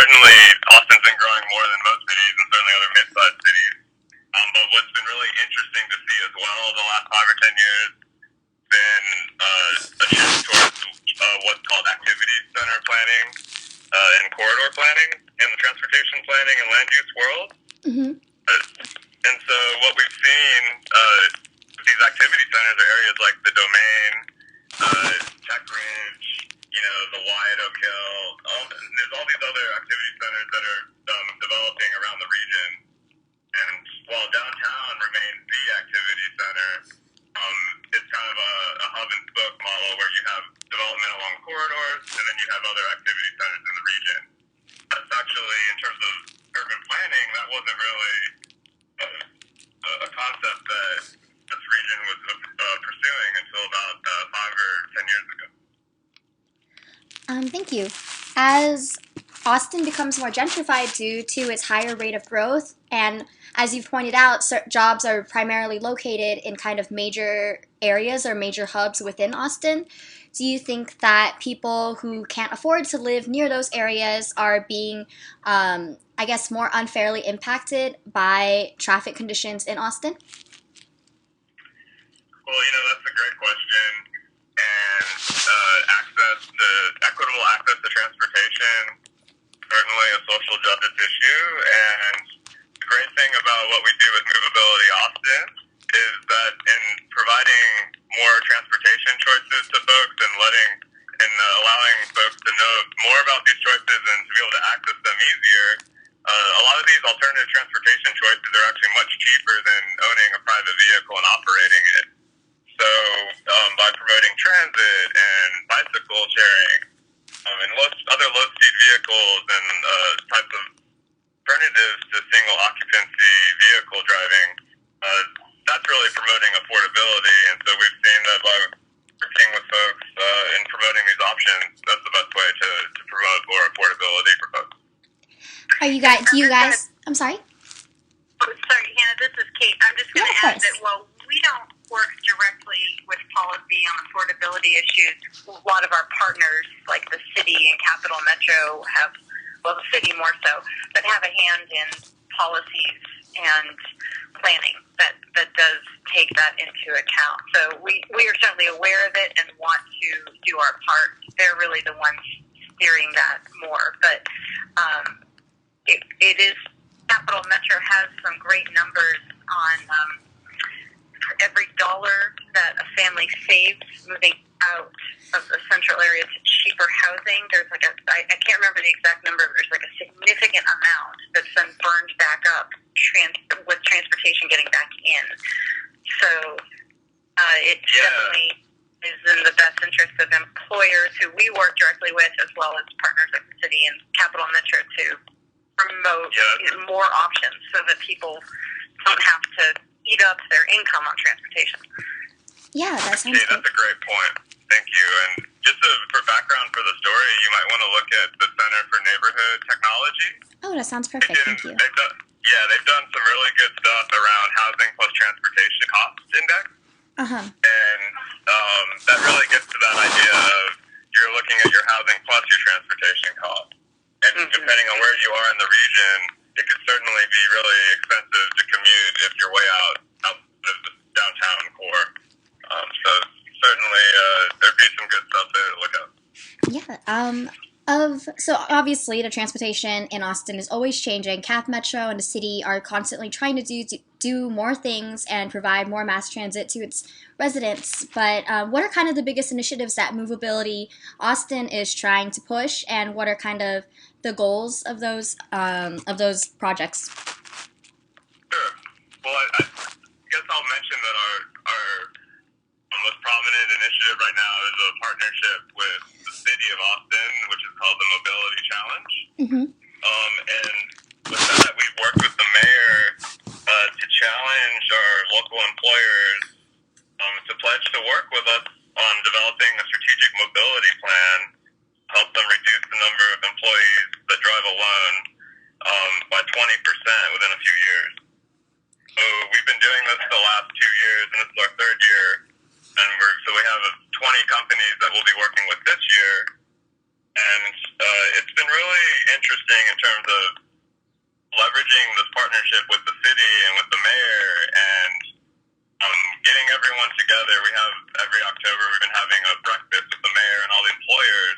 certainly Austin's been growing more than most cities, and certainly other mid-sized cities. But what's been really interesting to see as well the last 5 or 10 years been a shift towards what's called activity center planning and corridor planning in the transportation planning and land use world. Mm-hmm. And so what we've seen with these activity centers are areas like the Domain, Tech Ridge, the Wyatt Oak Hill. There's all these other activity centers that are developing around the region. And while downtown remains the activity center, it's kind of a hub and spoke model where you have development along corridors, and then you have other activity centers in the region. That's actually, in terms of urban planning, that wasn't really a concept that this region was pursuing until about 5 or 10 years ago. Thank you. As Austin becomes more gentrified due to its higher rate of growth, and as you've pointed out, jobs are primarily located in kind of major areas or major hubs within Austin. Do you think that people who can't afford to live near those areas are being, more unfairly impacted by traffic conditions in Austin? Well, that's a great question. And equitable access to transportation, certainly a social justice issue. And the great thing about what we do with Movability Austin is that in providing more transportation choices to folks and allowing folks to know more about these choices and to be able to access them easier, a lot of these alternative transportation choices are actually much cheaper than owning a private vehicle and operating it. So by promoting transit and bicycle sharing and other low-speed vehicles and types of alternatives to single occupancy vehicle driving, that's really promoting affordability. And so we've seen that by working with folks in promoting these options, that's the best way to promote more affordability for folks. I'm sorry? Oh, sorry, Hannah, this is Kate. I'm just going to add that while we don't work directly with policy on affordability issues, a lot of our partners, like the city and Capital Metro, the city more so, but have a hand in policies and planning that does take that into account. So we are certainly aware of it and want to do our part. They're really the ones steering that more. But it is, Capital Metro has some great numbers on for every dollar that a family saves moving out of the central area to cheaper housing, there's I can't remember the exact number, but there's a significant amount that's then burned back up with transportation getting back in. So it definitely is in the best interest of employers who we work directly with, as well as partners like the city and Capital Metro, to promote more options so that people don't have to eat up their income on transportation. Yeah, that sounds good. That's a great point. Thank you. And just for background for the story, you might want to look at the Center for Neighborhood Technology. Oh, that sounds perfect. Thank you. They've done some really good stuff around housing plus transportation cost index. Uh-huh. And that really gets to that idea of you're looking at your housing plus your transportation cost. And depending on where you are in the region, it could certainly be really expensive to commute if you're way out of the downtown core. So certainly there'd be some good stuff there to look at. Yeah. So obviously the transportation in Austin is always changing. Cap Metro and the city are constantly trying to do more things and provide more mass transit to its residents. But what are kind of the biggest initiatives that Movability Austin is trying to push, and what are kind of the goals of those projects? Sure. Well, I guess I'll mention that our most prominent initiative right now is a partnership with the city of Austin, which is called the Mobility Challenge. Mm-hmm. And with that, we've worked with the mayor to challenge our local employers to pledge to work with us on developing a strategic mobility plan, help them reduce the number of employees that drive alone by 20% within a few years. So we've been doing this the last 2 years, and this is our third year. And so we have 20 companies that we'll be working with this year. And it's been really really interesting in terms of leveraging this partnership with the city and with the mayor and getting everyone together. We have every October we've been having a breakfast with the mayor and all the employers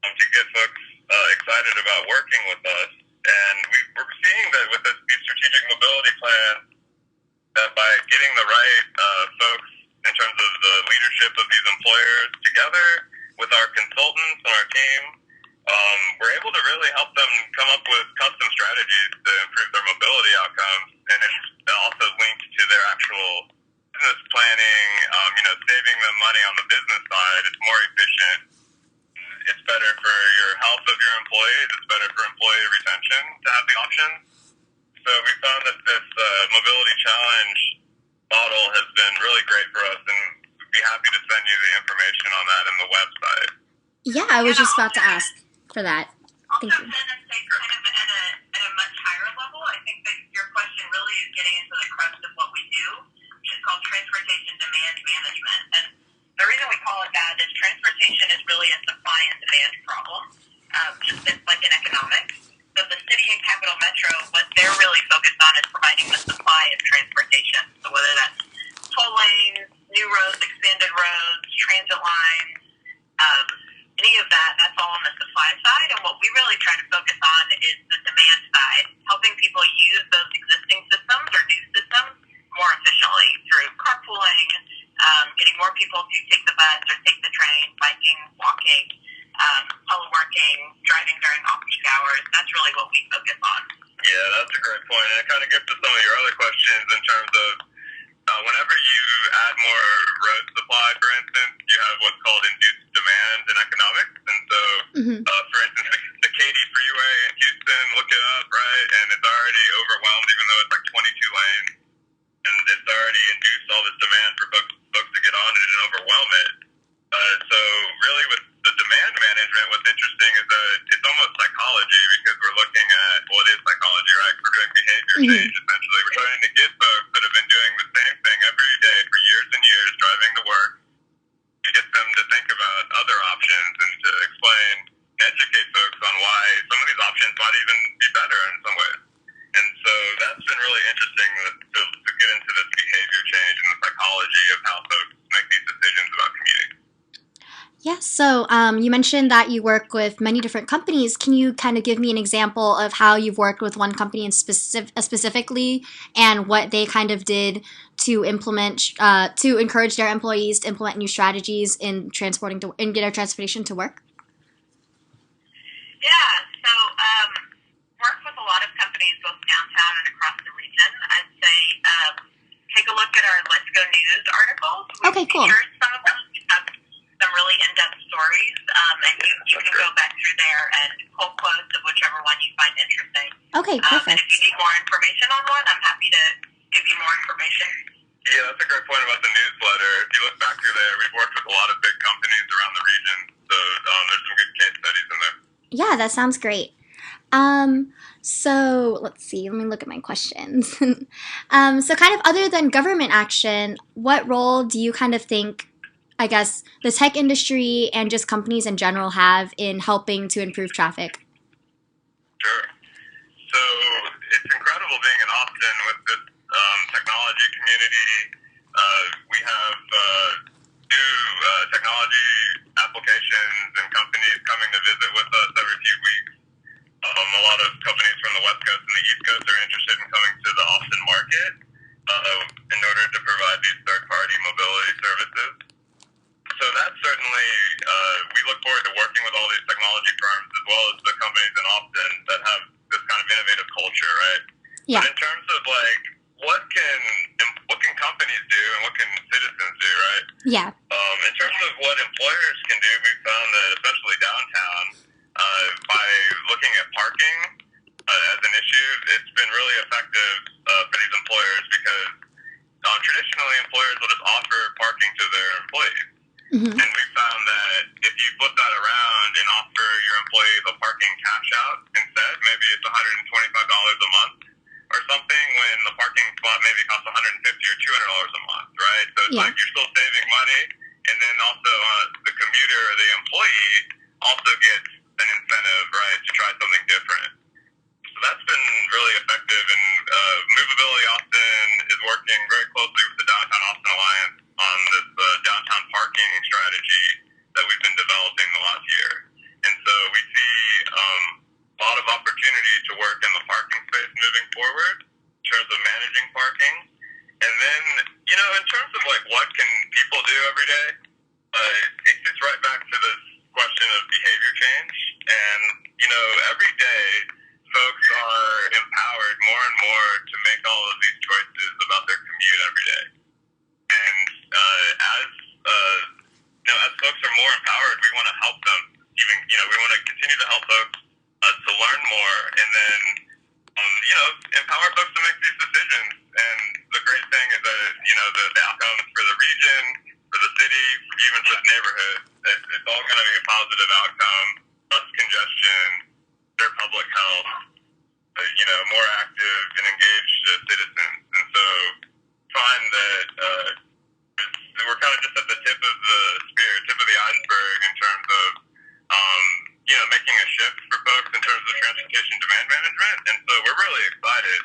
to get folks excited about working with us. And we're seeing that with these strategic mobility plans, that by getting the right folks in terms of the leadership of these employers together with our consultants and our team, we're able to really help them come up with custom strategies to improve their mobility outcomes. And it's also linked to their actual business planning, saving them money on the business side. It's more efficient. It's better for your health of your employees. It's better for employee retention to have the options. So we found that this mobility challenge model has been really great for us, and we'd be happy to send you the information on that in the website. Yeah, I was just about to ask for that. Thank you. Also, say kind of at a much higher level, I think that your question really is getting into the crux of what we do, which is called transportation demand management. And the reason we call it that is transportation is really a supply and demand problem, just like in economics. So the city and capital metro, what they're really focused on is providing the supply of transportation. So whether that's toll lanes, new roads, expanded roads, transit lines, any of that, that's all on the supply side. And what we really try to focus on is the demand side, helping people use those existing systems or new systems more efficiently through carpooling, getting more people to take the bus or take the train, biking, walking, teleworking, driving during off-peak hours. That's really what we focus on. Yeah, that's a great point. And it kind of gets to some of your other questions in terms of whenever you add more road supply, for instance, you have what's called induced demand in economics. And so, for instance, the Katy Freeway in Houston, look it up, right? And it's already overwhelmed, even though it's like 22 lanes. And it's already induced all this demand for folks to get on it and overwhelm it. So really with the demand management, what's interesting is that it's almost psychology, because we're looking at, well, it is psychology, right? We're doing behavior change, essentially. We're trying to get folks that have been doing the same thing every day for years and years, driving to work, to get them to think about other options and to explain, educate folks on why some of these options might even be better in some ways. And so that's been really interesting to get into this behavior change and the psychology of how folks make these decisions about commuting. Yeah, so you mentioned that you work with many different companies. Can you kind of give me an example of how you've worked with one company in specifically and what they kind of did to implement, to encourage their employees to implement new strategies in in their transportation to work? Yeah, so work with a lot of companies both downtown and across the region. I'd say take a look at our Let's Go News articles. Okay, cool. Some of them have some really in-depth stories, and you can go back through there and pull quotes of whichever one you find interesting. Okay, perfect. And if you need more information on one, I'm happy to give you more information. Yeah, that's a great point about the newsletter. If you look back through there, we've worked with a lot of big companies around the region, so there's some good case studies in there. Yeah, that sounds great. So let's see, let me look at my questions. So kind of other than government action, what role do you kind of think, I guess, the tech industry and just companies in general have in helping to improve traffic? Sure. So it's incredible being in Austin with this technology community. We have new technology applications and companies coming to visit with us every few weeks. A lot of companies from the West Coast and the East Coast are interested in coming to the Austin market in order to provide these third-party mobility services. So that's certainly, we look forward to working with all these technology firms as well as the companies in Austin that have this kind of innovative culture, right? Yeah. But in terms of like, what can companies do and what can citizens do, right? Yeah. In terms of what employers can do, we've found that especially downtown, by looking at parking as an issue, it's been really effective for these employers because traditionally employers will just offer parking to their employees. And we found that if you flip that around and offer your employees a parking cash out instead, maybe it's $125 a month or something, when the parking spot maybe costs $150 or $200 a month, right? So it's like you're still saving money, and then also the commuter or the employee also gets an incentive, right, to try something different. So that's been really effective, and Movability Austin is working very closely with the Downtown Austin Alliance on this downtown parking strategy that we've been developing the last year. And so we see a lot of opportunity to work in the parking space moving forward in terms of managing parking. And then, in terms of like what can people do every day, it gets right back to this question of behavior change. And, every day folks are empowered more and more to make all of these choices about their commute every day. And as folks are more empowered, we want to help them. We want to continue to help folks to learn more, and then empower folks to make these decisions. And the great thing is that the outcomes for the region, for the city, even for the neighborhood, it's all going to be a positive outcome. Less congestion, better public health, more active and engaged citizens. And so find that we're kind of just at the tip of the spear, tip of the iceberg in terms of making a shift for folks in terms of transportation demand management. And so we're really excited.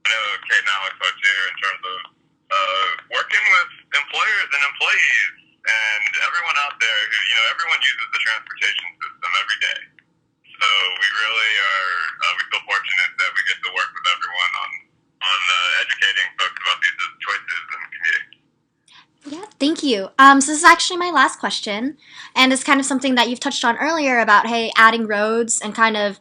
I know Kate and Alex are too, in terms of working with employers and employees and everyone out there who, everyone uses the transportation system every day. So we really we feel fortunate that we get to work with everyone on educating folks about these choices and commuting. Yeah, thank you. So this is actually my last question, and it's kind of something that you've touched on earlier about, hey, adding roads and kind of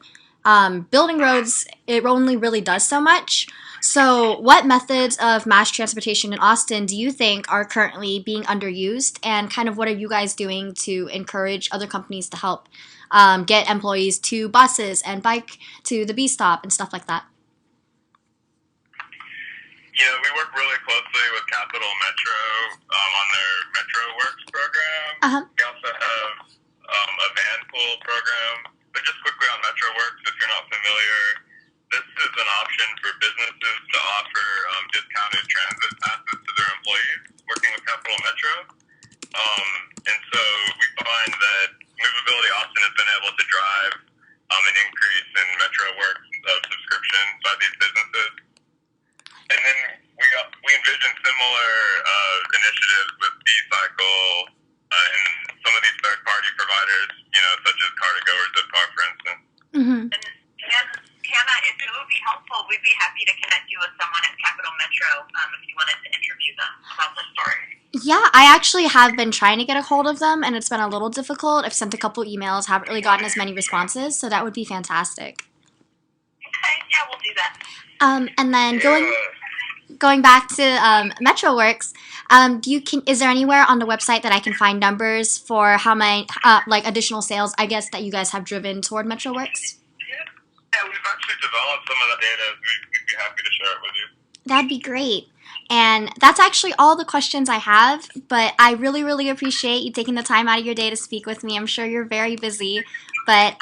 building roads, it only really does so much. So what methods of mass transportation in Austin do you think are currently being underused, and kind of what are you guys doing to encourage other companies to help get employees to buses and bike to the B stop and stuff like that? We work really closely with Capital Metro on their Metro Works program. Uh-huh. We also have a van pool program. But just quickly on Metro Works, if you're not familiar, this is an option for businesses to offer discounted transit passes to their employees working with Capital Metro. And so we find that Movability Austin has been able to drive an increase in Metro Works subscription by these businesses. And then we envision similar initiatives with B-Cycle and some of these third-party providers, such as Car2Go or Zipcar, for instance. Mm-hmm. And Hannah, if it would be helpful, we'd be happy to connect you with someone at Capital Metro if you wanted to interview them about the story. Yeah, I actually have been trying to get a hold of them, and it's been a little difficult. I've sent a couple emails, haven't really gotten as many responses, so that would be fantastic. Okay, yeah, we'll do that. And then going back to MetroWorks, is there anywhere on the website that I can find numbers for how many additional sales, I guess, that you guys have driven toward MetroWorks? Yeah, we've actually developed some of that data. We'd be happy to share it with you. That'd be great. And that's actually all the questions I have, but I really, really appreciate you taking the time out of your day to speak with me. I'm sure you're very busy, but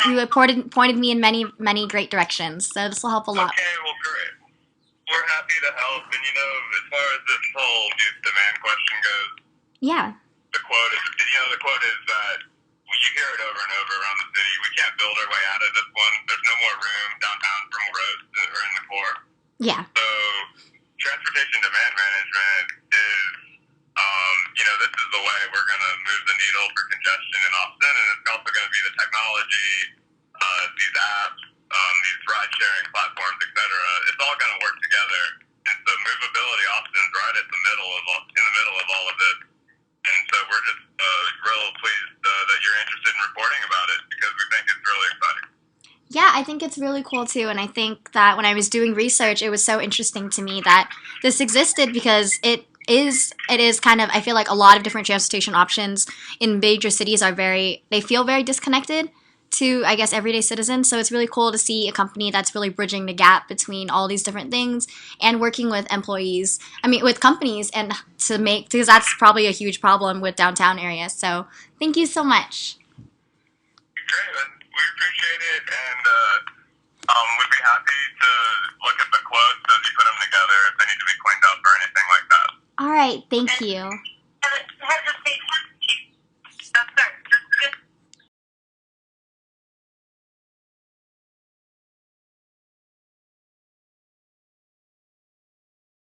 you pointed me in many, many great directions, so this will help a lot. Okay, well, great. We're happy to help, and as far as this whole youth demand question goes, yeah, the quote is that you hear it over and over around the city. We can't build our way out of this one. There's no more room downtown for more roads that are in the core. Yeah. So transportation demand management is, this is the way we're going to move the needle for congestion in Austin, and it's also going to be the technology, these apps, these ride-sharing platforms, etc. It's all going to work together, and so Movability Austin's right in the middle of all of this, and so we're just real pleased that you're interested in reporting about it, because we think it's really exciting. Yeah, I think it's really cool too, and I think that when I was doing research, it was so interesting to me that this existed, because it is kind of, I feel like a lot of different transportation options in major cities they feel very disconnected to, I guess, everyday citizens. So it's really cool to see a company that's really bridging the gap between all these different things and working with with companies, and because that's probably a huge problem with downtown areas. So thank you so much. Great, we appreciate it, and we'd be happy to look at the quotes as you put them together if they need to be cleaned up or anything like that. All right, thank you.